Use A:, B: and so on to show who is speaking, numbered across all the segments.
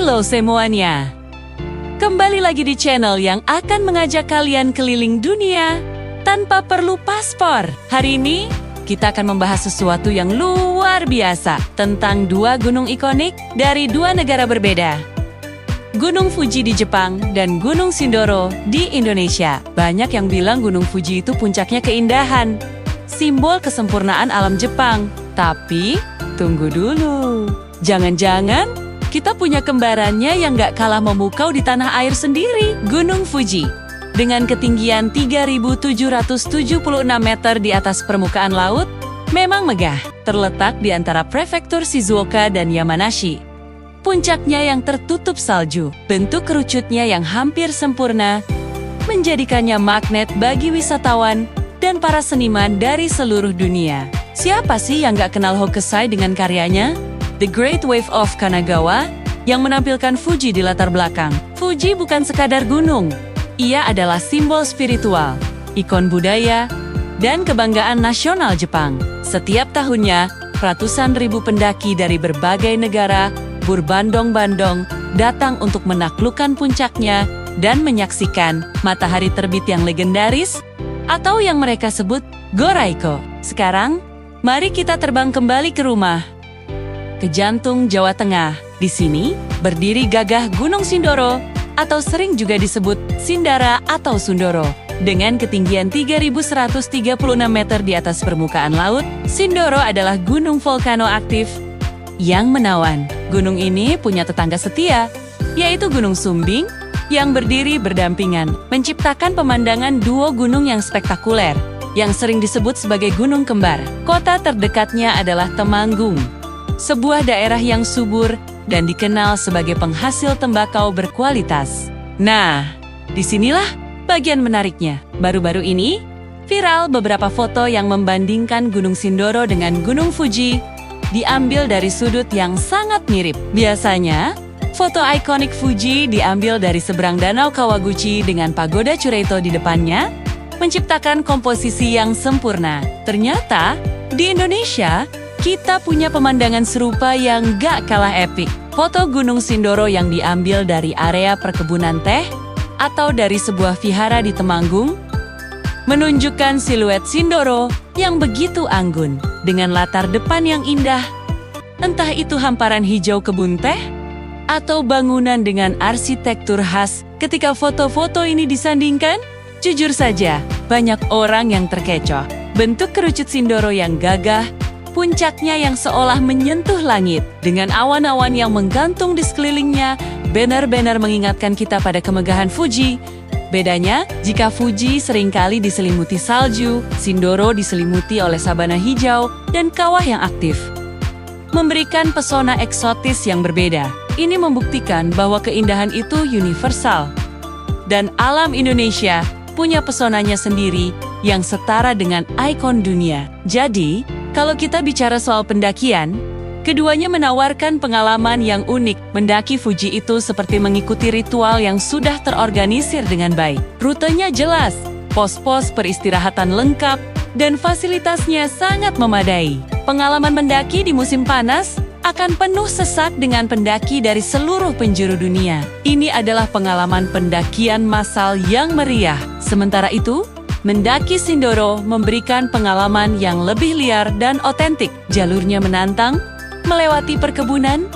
A: Halo semuanya, kembali lagi di channel yang akan mengajak kalian keliling dunia tanpa perlu paspor. Hari ini, kita akan membahas sesuatu yang luar biasa tentang dua gunung ikonik dari dua negara berbeda. Gunung Fuji di Jepang dan Gunung Sindoro di Indonesia. Banyak yang bilang Gunung Fuji itu puncaknya keindahan, simbol kesempurnaan alam Jepang. Tapi, tunggu dulu. Jangan-jangan kita punya kembarannya yang gak kalah memukau di tanah air sendiri, Gunung Fuji. Dengan ketinggian 3.776 meter di atas permukaan laut, memang megah, terletak di antara prefektur Shizuoka dan Yamanashi. Puncaknya yang tertutup salju, bentuk kerucutnya yang hampir sempurna, menjadikannya magnet bagi wisatawan dan para seniman dari seluruh dunia. Siapa sih yang gak kenal Hokusai dengan karyanya? The Great Wave of Kanagawa, yang menampilkan Fuji di latar belakang. Fuji bukan sekadar gunung, ia adalah simbol spiritual, ikon budaya, dan kebanggaan nasional Jepang. Setiap tahunnya, ratusan ribu pendaki dari berbagai negara berbondong-bondong datang untuk menaklukkan puncaknya dan menyaksikan matahari terbit yang legendaris, atau yang mereka sebut Goraiko. Sekarang, mari kita terbang kembali ke rumah, ke jantung Jawa Tengah. Di sini, berdiri gagah Gunung Sindoro, atau sering juga disebut Sindara atau Sundoro. Dengan ketinggian 3.136 meter di atas permukaan laut, Sindoro adalah gunung volcano aktif yang menawan. Gunung ini punya tetangga setia, yaitu Gunung Sumbing, yang berdiri berdampingan, menciptakan pemandangan duo gunung yang spektakuler, yang sering disebut sebagai gunung kembar. Kota terdekatnya adalah Temanggung, sebuah daerah yang subur dan dikenal sebagai penghasil tembakau berkualitas. Nah, disinilah bagian menariknya. Baru-baru ini, viral beberapa foto yang membandingkan Gunung Sindoro dengan Gunung Fuji, diambil dari sudut yang sangat mirip. Biasanya, foto ikonik Fuji diambil dari seberang Danau Kawaguchi dengan pagoda Chureito di depannya, menciptakan komposisi yang sempurna. Ternyata, di Indonesia, kita punya pemandangan serupa yang gak kalah epik. Foto Gunung Sindoro yang diambil dari area perkebunan teh atau dari sebuah vihara di Temanggung menunjukkan siluet Sindoro yang begitu anggun dengan latar depan yang indah. Entah itu hamparan hijau kebun teh atau bangunan dengan arsitektur khas. Ketika foto-foto ini disandingkan, jujur saja, banyak orang yang terkecoh. Bentuk kerucut Sindoro yang gagah, puncaknya yang seolah menyentuh langit, dengan awan-awan yang menggantung di sekelilingnya, benar-benar mengingatkan kita pada kemegahan Fuji. Bedanya, jika Fuji seringkali diselimuti salju, Sindoro diselimuti oleh sabana hijau dan kawah yang aktif, memberikan pesona eksotis yang berbeda. Ini membuktikan bahwa keindahan itu universal, dan alam Indonesia punya pesonanya sendiri yang setara dengan ikon dunia. Jadi, kalau kita bicara soal pendakian, keduanya menawarkan pengalaman yang unik. Mendaki Fuji itu seperti mengikuti ritual yang sudah terorganisir dengan baik. Rutenya jelas, pos-pos peristirahatan lengkap, dan fasilitasnya sangat memadai. Pengalaman mendaki di musim panas akan penuh sesak dengan pendaki dari seluruh penjuru dunia. Ini adalah pengalaman pendakian massal yang meriah. Sementara itu, mendaki Sindoro memberikan pengalaman yang lebih liar dan otentik. Jalurnya menantang, melewati perkebunan,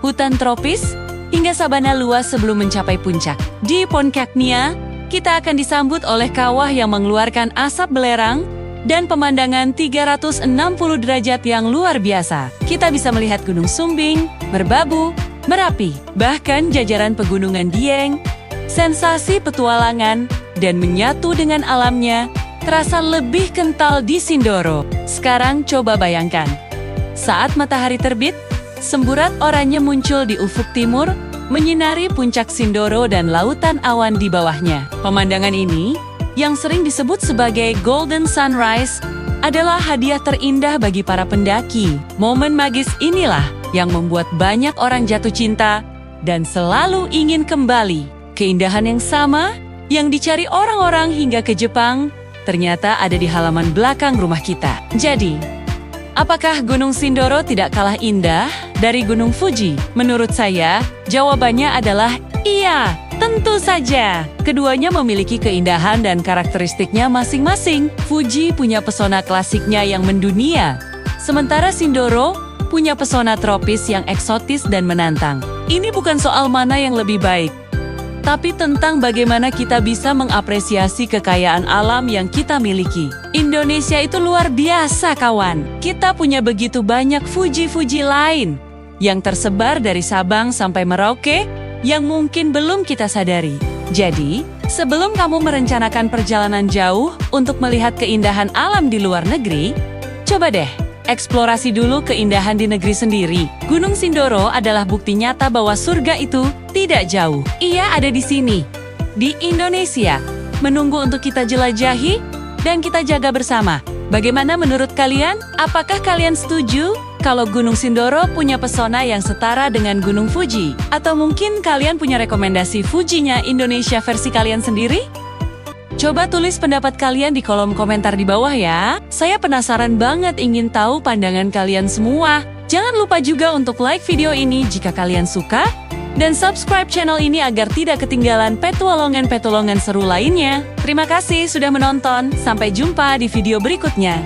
A: hutan tropis, hingga sabana luas sebelum mencapai puncak. Di puncaknya, kita akan disambut oleh kawah yang mengeluarkan asap belerang dan pemandangan 360 derajat yang luar biasa. Kita bisa melihat Gunung Sumbing, Merbabu, Merapi, bahkan jajaran pegunungan Dieng. Sensasi petualangan dan menyatu dengan alamnya terasa lebih kental di Sindoro. Sekarang coba bayangkan, saat matahari terbit, semburat oranye muncul di ufuk timur, menyinari puncak Sindoro dan lautan awan di bawahnya. Pemandangan ini, yang sering disebut sebagai Golden Sunrise, adalah hadiah terindah bagi para pendaki. Momen magis inilah yang membuat banyak orang jatuh cinta dan selalu ingin kembali. Keindahan yang sama yang dicari orang-orang hingga ke Jepang, ternyata ada di halaman belakang rumah kita. Jadi, apakah Gunung Sindoro tidak kalah indah dari Gunung Fuji? Menurut saya, jawabannya adalah iya, tentu saja. Keduanya memiliki keindahan dan karakteristiknya masing-masing. Fuji punya pesona klasiknya yang mendunia, sementara Sindoro punya pesona tropis yang eksotis dan menantang. Ini bukan soal mana yang lebih baik, tapi tentang bagaimana kita bisa mengapresiasi kekayaan alam yang kita miliki. Indonesia itu luar biasa, kawan. Kita punya begitu banyak Fuji-Fuji lain yang tersebar dari Sabang sampai Merauke yang mungkin belum kita sadari. Jadi, sebelum kamu merencanakan perjalanan jauh untuk melihat keindahan alam di luar negeri, coba deh eksplorasi dulu keindahan di negeri sendiri. Gunung Sindoro adalah bukti nyata bahwa surga itu tidak jauh. Ia ada di sini, di Indonesia, menunggu untuk kita jelajahi dan kita jaga bersama. Bagaimana menurut kalian? Apakah kalian setuju kalau Gunung Sindoro punya pesona yang setara dengan Gunung Fuji? Atau mungkin kalian punya rekomendasi Fujinya Indonesia versi kalian sendiri? Coba tulis pendapat kalian di kolom komentar di bawah ya. Saya penasaran banget ingin tahu pandangan kalian semua. Jangan lupa juga untuk like video ini jika kalian suka, dan subscribe channel ini agar tidak ketinggalan petualangan-petualangan seru lainnya. Terima kasih sudah menonton, sampai jumpa di video berikutnya.